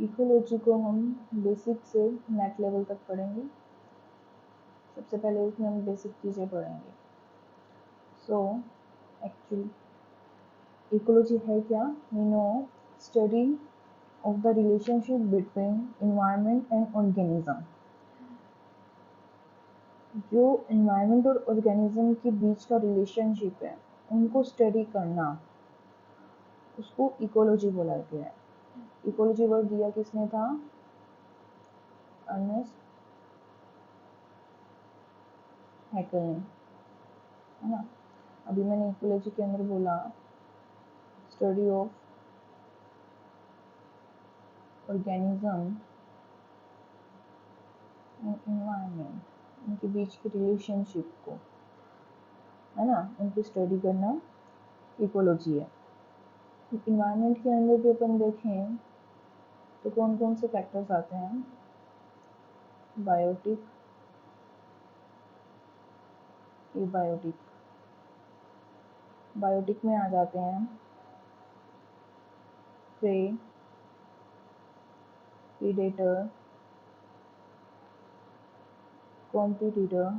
Ecology को हम basic से नेट लेवल तक पढ़ेंगे। सबसे पहले इसमें हम बेसिक चीज़ें पढ़ेंगे। सो एक्चुअली इकोलॉजी है क्या? We know study of the relationship between environment and organism. जो एनवायरनमेंट और ऑर्गेनिज्म के बीच का रिलेशनशिप है उनको स्टडी करना, उसको इकोलॉजी बोला गया है। इकोलॉजी वर्ड दिया किसने था? अर्नेस्ट हैकेल ने, है ना। अभी मैंने इकोलॉजी के अंदर बोला study of organism and environment, उनके बीच के रिलेशनशिप को, है ना, उनकी स्टडी करना इकोलॉजी है। इन्वायरमेंट के अंदर भी अपन देखें तो कौन कौन से फैक्टर्स आते हैं? Biotic, abiotic. बायोटिक में आ जाते हैं प्रे, प्रीडेटर, कॉम्पिटिटर,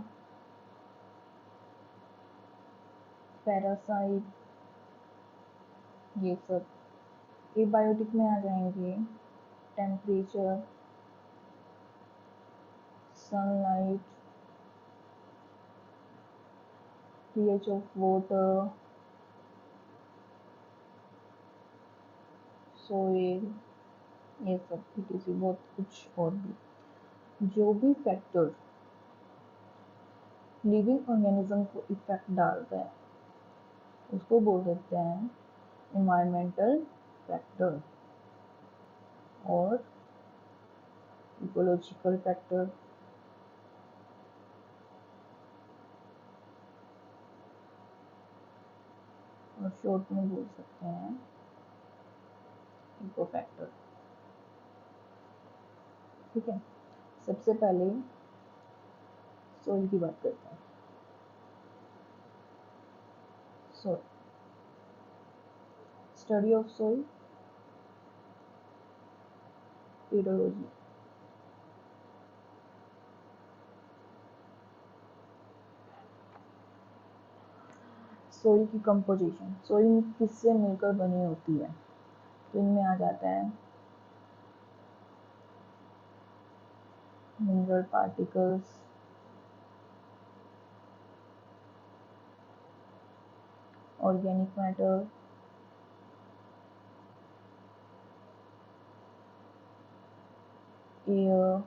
पैरासाइट, ये सब। एबायोटिक में आ जाएंगे temperature, sunlight, pH of water, soil, ये सब किसी बहुत कुछ और भी। जो भी फैक्टर लिविंग ऑर्गेनिज्म को इफेक्ट डालता है उसको बोल देते हैं एनवायरमेंटल फैक्टर और इकोलॉजिकल फैक्टर। और शॉर्ट में बोल सकते हैं इको फैक्टर। ठीक है, सबसे पहले सोइल की बात करते हैं। Soil, study of soil, pedology. Soil की कंपोजिशन, सोइल किससे मिलकर बनी होती है? तो इनमें आ जाता है mineral particles, organic matter, air,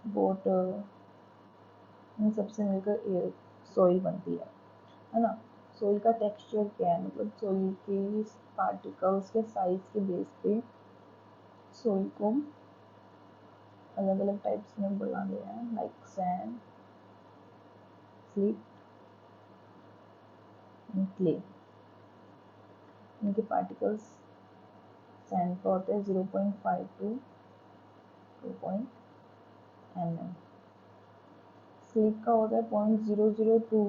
water, इन सबसे मिलकर एयर सोइल बनती है ना। सोइल का टेक्सचर क्या है? मतलब सोइल के पार्टिकल्स के साइज के बेस पे सोइल को अलग अलग टाइप्स में बोला गया है, like sand, slit and clay. इनके पार्टिकल्स सैंड का होता है 0.5 to 2 mm, स्लिट का होता है 0.002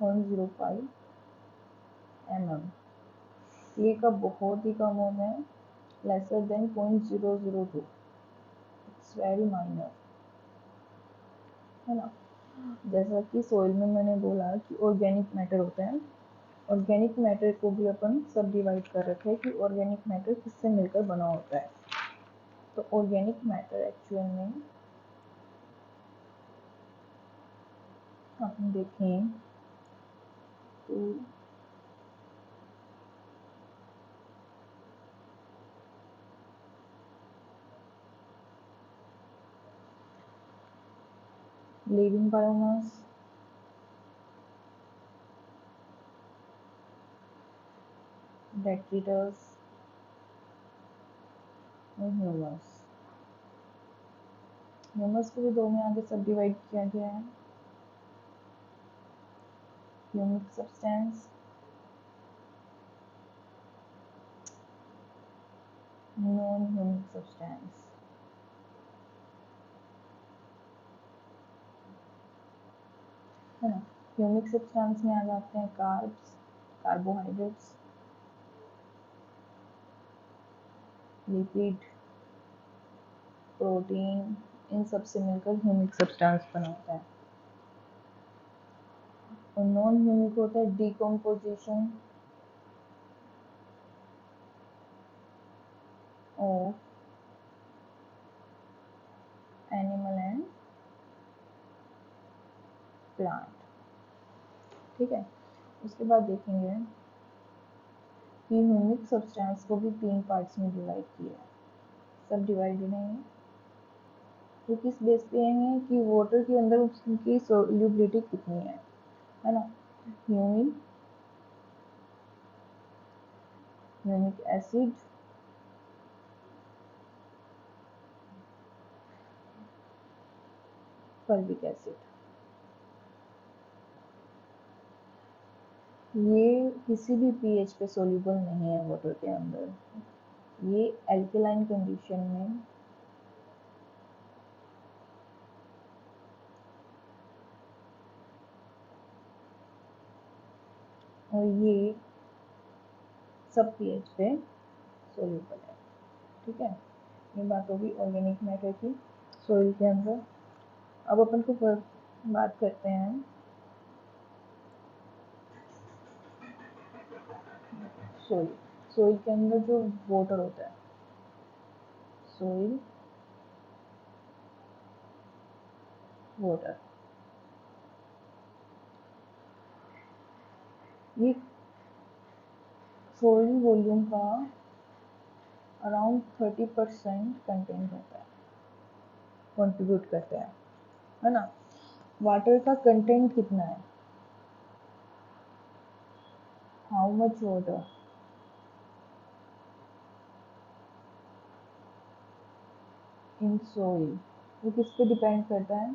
0.05 mm, क्ले का बहुत ही कम होता है, lesser than 0.002, it's very minor, है ना। जैसा कि सोइल में मैंने बोला कि ऑर्गेनिक मैटर होता है, ऑर्गेनिक मैटर को भी अपन सब डिवाइड कर रखे हैं कि ऑर्गेनिक मैटर किससे मिलकर बना होता है। तो ऑर्गेनिक मैटर एक्चुअल में हम देखें तो लिविंग बायोमास, डेट्रिटस और ह्यूमस। ह्यूमस को भी दो में आगे सब डिवाइड किया गया है, humic substance, non humic substance. है ना। ह्यूमिक सब्सटेंस में आ जाते हैं कार्ब्स, कार्बोहाइड्रेट्स, लिपिड, प्रोटीन, इन सब से मिलकर ह्यूमिक सब्सटेंस बनाता है। और नॉन ह्यूमिक होता है decomposition of animal and plant. ठीक है, उसके बाद देखेंगे कि ह्यूमिक सब्सटेंस को भी 3 पार्ट्स में डिवाइड किया है। सब डिवाइडेड है तो किस बेस पे है कि वाटर के अंदर उसकी सोल्यूबिलिटी कितनी है ना। ह्यूमिक एसिड, फॉल्विक एसिड, ये किसी भी पीएच पे सोल्यूबल नहीं है वाटर के अंदर। ये एल्कलाइन कंडीशन में और ये सब पीएच पे सोल्यूबल है। ठीक है, ये बात होगी ऑर्गेनिक मैटर की सोइल के अंदर। अब अपन को बात करते हैं सोइल। सोइल के अंदर जो वाटर होता है, सोइल वाटर, ये सोइल वॉल्यूम का अराउंड 30% कंटेंट होता है, कंट्रीब्यूट करता है ना। वाटर का कंटेंट कितना है, how much water in soil, वो किस पे डिपेंड करता है,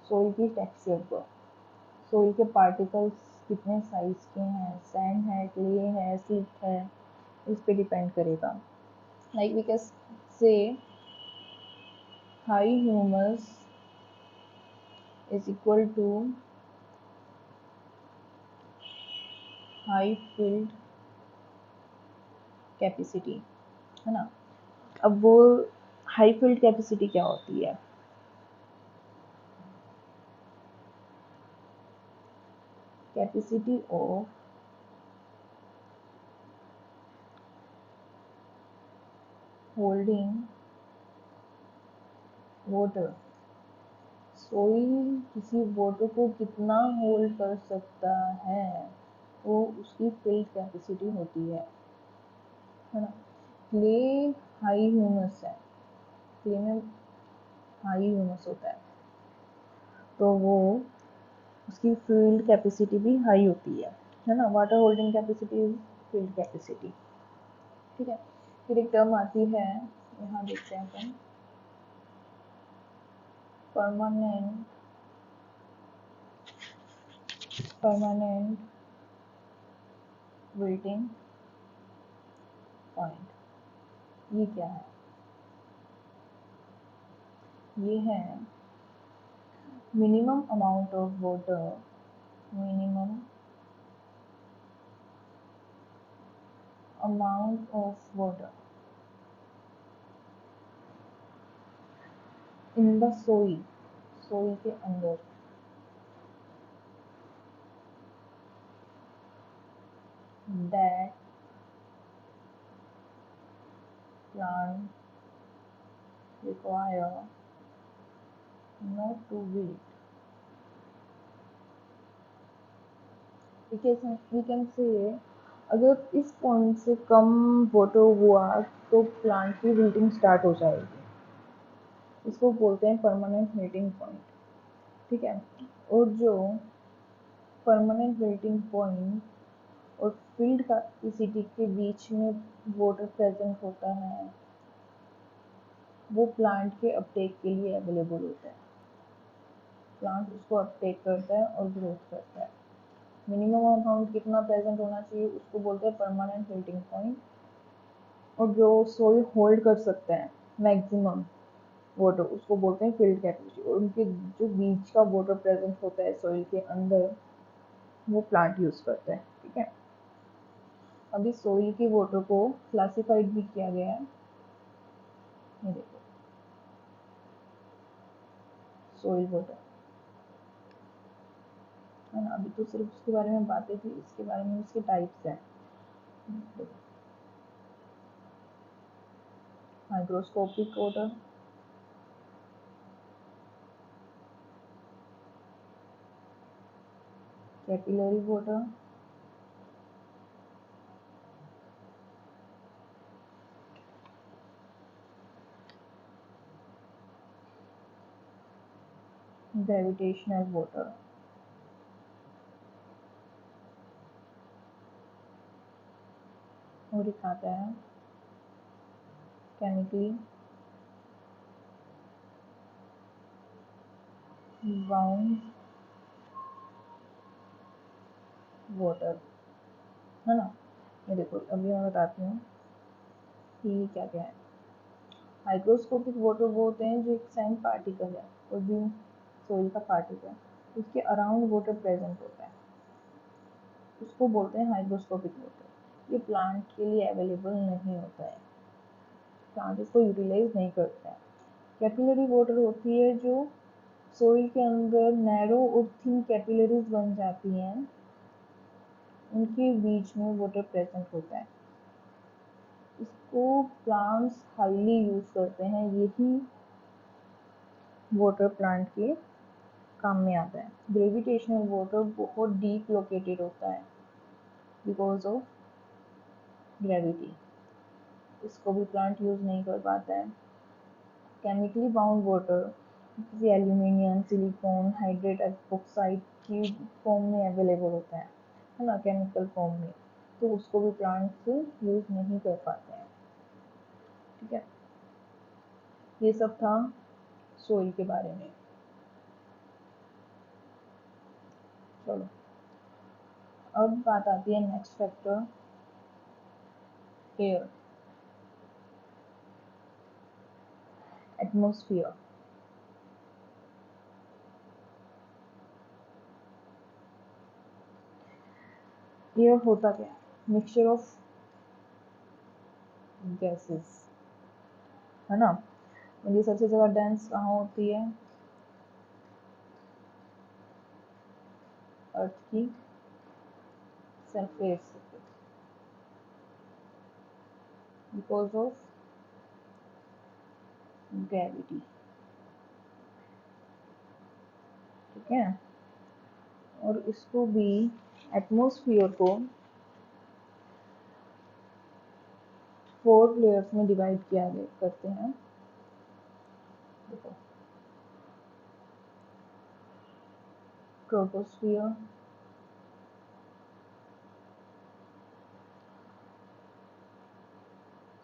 सोइल की टेक्सचर पर। सोइल के पार्टिकल्स कितने साइज के हैं, सैंड है, क्ले है, सिल्ट है, इस पे डिपेंड करेगा। Like we can say high humus is equal to high field capacity, है ना। अब वो हाई फिल्ड कैपेसिटी क्या होती है, capacity of holding water. Soil किसी वाटर को कितना होल्ड कर सकता है, वो उसकी फिल्ड कैपेसिटी होती है ना। क्ले हाई ह्यूमस है, क्ले में हाई ह्यूमस होता है, तो वो उसकी फील्ड कैपेसिटी भी हाई होती है ना। Water holding capacity, field capacity. ठीक है, फिर एक टर्म आती है, यहाँ देखते हैं अपन, परमानेंट विल्टिंग पॉइंट। ये क्या है, ये है minimum amount of water, minimum amount of water in the soil, soil के अंदर, that plant require not to wilt. We can say अगर इस पॉइंट से कम वाटर हुआ तो प्लांट की विल्टिंग स्टार्ट हो जाएगी। इसको बोलते हैं परमानेंट विल्टिंग पॉइंट। ठीक है, और जो परमानेंट विल्टिंग पॉइंट और फील्ड कैपेसिटी के बीच में वाटर प्रेजेंट होता है, वो प्लांट के अपटेक के लिए अवेलेबल होता है। प्लांट उसको अपटेक करता है और ग्रोथ करता है। मिनिमम अमाउंट कितना प्रेजेंट होना चाहिए, उसको बोलते हैं परमानेंट विल्टिंग पॉइंट। और जो सोइल होल्ड कर सकते हैं मैक्सिमम वाटर, उसको बोलते हैं फील्ड कैपेसिटी। और उनके जो बीच का वाटर प्रेजेंट होता है सोइल के अंदर, वो प्लांट यूज करता है। ठीक है, अभी सोइल के वाटर को क्लासिफाइड भी किया गया है ये देखो सोइल वाटर, है ना। अभी तो सिर्फ उसके बारे में बातें थी, इसके बारे में उसके टाइप्स हैं। Hygroscopic water, capillary water, gravitational water, और एक आता है केमिकली बाउंड वाटर, है ना। ये देखो अभी मैं बताती हूँ कि क्या क्या है। हाइग्रोस्कोपिक वाटर वो होते हैं जो एक सैंड पार्टिकल है और भी सोइल का पार्टिकल है, उसके अराउंड वाटर प्रेजेंट होता है, उसको बोलते हैं हाइग्रोस्कोपिक वाटर। ये प्लांट के लिए अवेलेबल नहीं होता है, प्लांट इसको यूटिलाइज नहीं करते हैं। कैपिलरी वाटर होती है जो सोइल के अंदर नैरो और थिन कैपिलरीज बन जाती हैं, उनके बीच में वाटर प्रेजेंट होता है, इसको प्लांट्स हाईली यूज करते हैं। यही वाटर प्लांट के काम में आता है। ग्रेविटेशनल वाटर बहुत डीप लोकेटेड होता है बिकॉज ऑफ ग्रेविटी, इसको भी प्लांट यूज नहीं कर पाता है। केमिकली बाउंड वाटर जैसे एल्यूमिनियम, सिलिकॉन, हाइड्रेट ऑक्साइड की फॉर्म में अवेलेबल होता है ना, केमिकल फॉर्म में, तो उसको भी प्लांट्स यूज नहीं कर पाते हैं। ठीक है, ये सब था सोइल के बारे में। चलो अब बात आती है next factor, air, atmosphere. Air होता क्या है? मिक्सचर ऑफ गैसेस, है ना। ये सबसे ज़्यादा डेंस कहाँ होती है? अर्थ की सरफेस, बिकॉज ऑफ ग्रेविटी। ठीक है, और इसको भी एटमॉस्फेयर को 4 लेयर्स में डिवाइड किया गया करते हैं। देखो ट्रोपोस्फियर,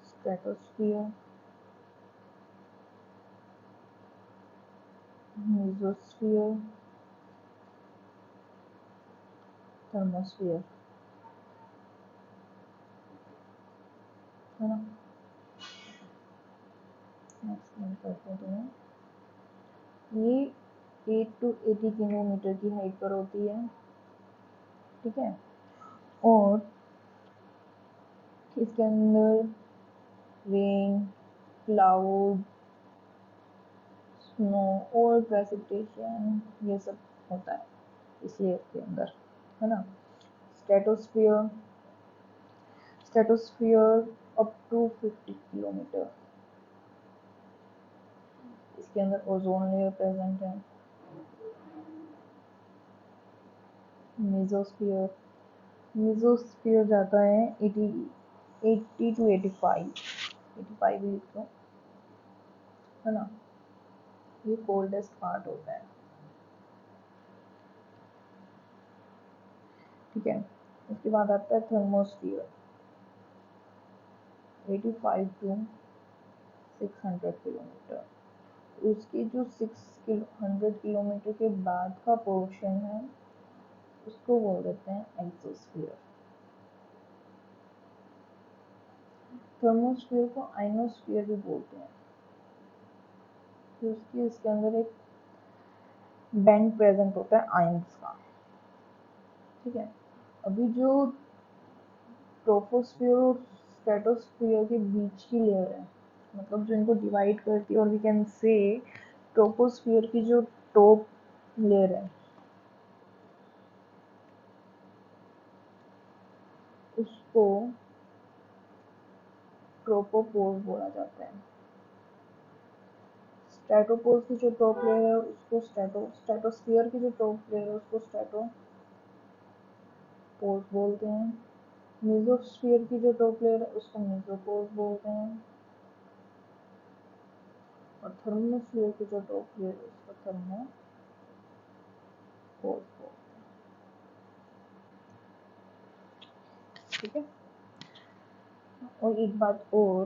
स्ट्रेटोस्फियर, मेसोस्फियर, थर्मोस्फियर, है ना। एक्सप्लेन करते हैं तुम्हें। ये 8 to 80 किलोमीटर की हाइट पर होती है। ठीक है, और इसके अंदर रेन, क्लाउड, स्नो और प्रेसिपिटेशन ये सब होता है इस लेयर के अंदर, है ना। Stratosphere, stratosphere up to 50 kilometre, इसके अंदर ओजोन लेयर प्रेजेंट है। मेसोस्फियर, मेसोस्फियर जाता है 80 to 85 ही लिख लो, है ना। ये कोल्डेस्ट पार्ट होता है। ठीक है, उसके बाद आता है थर्मोस्फियर, 85 to 600 किलोमीटर। उसकी जो 600 किलोमीटर के बाद का पोर्शन है उसको बोल देते हैं एक्सोस्फियर। थर्मोस्फियर को आइनोस्फियर भी बोलते हैं, तो उसकी इसके अंदर एक बैंड प्रेजेंट होता है आयंस का। ठीक है, अभी जो ट्रोपोस्फियर और स्ट्रेटोस्फियर के बीच की लेयर है मतलब जो इनको डिवाइड करती है, और वी कैन से ट्रोपोस्फियर की जो टॉप लेयर है उसको ट्रोपोपोर बोला जाता है। स्ट्रेटोपोर की जो टॉप लेयर है उसको स्ट्रेटोस्फियर की जो टॉप लेयर है उसको स्ट्रेटोपोर बोलते हैं। मेसोस्फियर की जो टॉप लेयर है उसको मेसोपोर बोलते हैं, और थर्मोस्फियर की जो टॉप लेयर है उसको थर्मोपोर बोलते हैं। ठीक है। और एक बात और,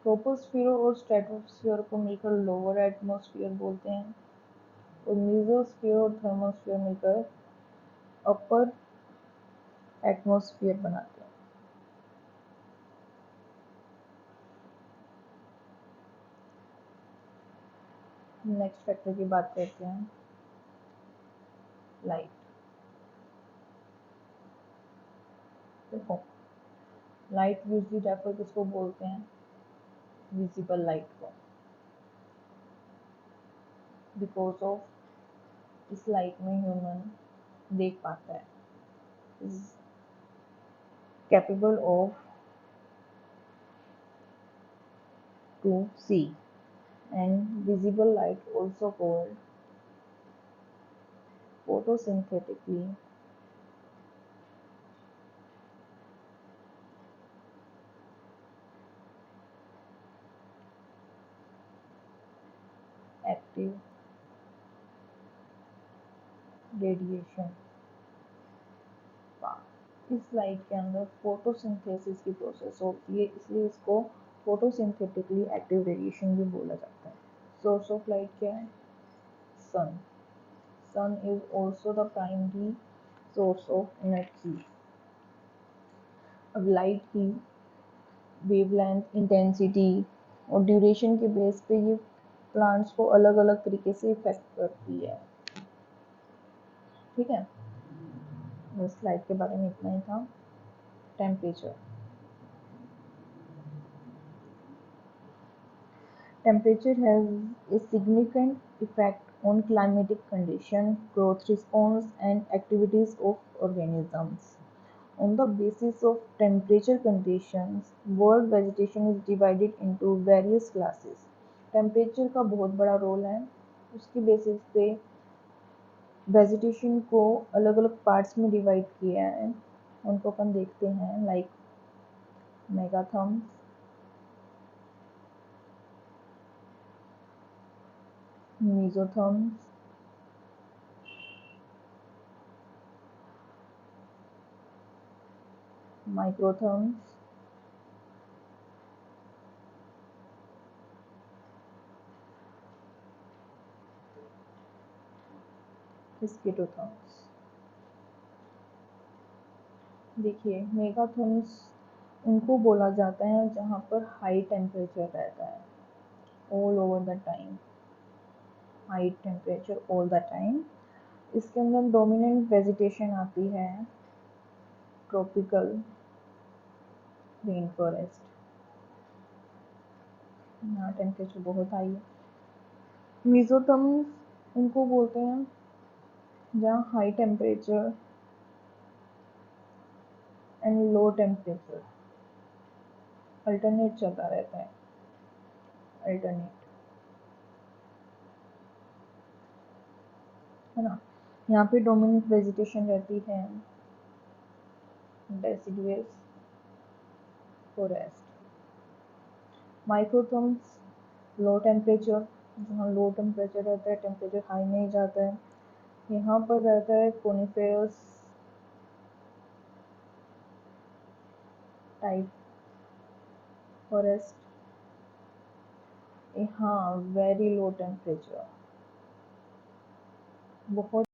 ट्रोपोस्फियर और स्ट्रेटोस्फियर को मिलकर लोअर एटमॉस्फेयर बोलते हैं, और मेसोस्फियर और थर्मोस्फियर मिलकर अपर एटमॉस्फेयर बनाते हैं। नेक्स्ट फैक्टर की बात करते हैं, लाइट। देखो, लाइट यूजली रेफर किसको बोलते हैं, विजिबल लाइट को, बिकॉज ऑफ इस लाइट में ह्यूमन देख पाता है, is capable of to see, and visible light also called photosynthetically active radiation. इस लाइट के अंदर फोटोसिंथेसिस की प्रोसेस होती है, इसलिए इसको फोटोसिंथेटिकली एक्टिव रेडिएशन भी बोला जाता है। सोर्स ऑफ लाइट क्या है, sun. Sun is also the primary source of energy. अब लाइट की वेवलेंथ, इंटेंसिटी और ड्यूरेशन के बेस पे ये प्लांट्स को अलग अलग तरीके से इफेक्ट करती है। ठीक है, इस स्लाइड के बारे में इतना ही था। Temperature. Temperature has a significant effect on climatic condition, growth response, and activities of organisms. On the basis of temperature conditions, world vegetation is divided into various classes. Temperature का बहुत बड़ा रोल है, उसकी बेसिस पे vegetation को अलग अलग parts में डिवाइड किया है, उनको अपन देखते हैं, लाइक मेगाथम्स, मेसोथर्म्स, माइक्रोथर्म्स, स्किटोथर्म्स। देखिए, मेगाथर्म्स उनको बोला जाता है जहाँ पर हाई टेम्परेचर रहता है all over the time, high temperature all the time. इसके अंदर डोमिनेंट वेजिटेशन आती है ट्रॉपिकल रेन फॉरेस्ट, यहाँ टेम्परेचर बहुत हाई है। मेसोथर्म्स उनको बोलते हैं जहाँ high temperature and low temperature alternate चलता रहता है, अल्टरनेट, है ना। यहाँ पे डोमिनेंट वेजिटेशन रहती है डेसिडुअस फॉरेस्ट। माइक्रोथर्म्स लो टेम्परेचर, जहाँ लो टेम्परेचर रहता है, टेम्परेचर हाई नहीं जाता है, यहाँ पर रहता है कोनिफेरस टाइप फॉरेस्ट, यहाँ वेरी लो टेम्परेचर, बहुत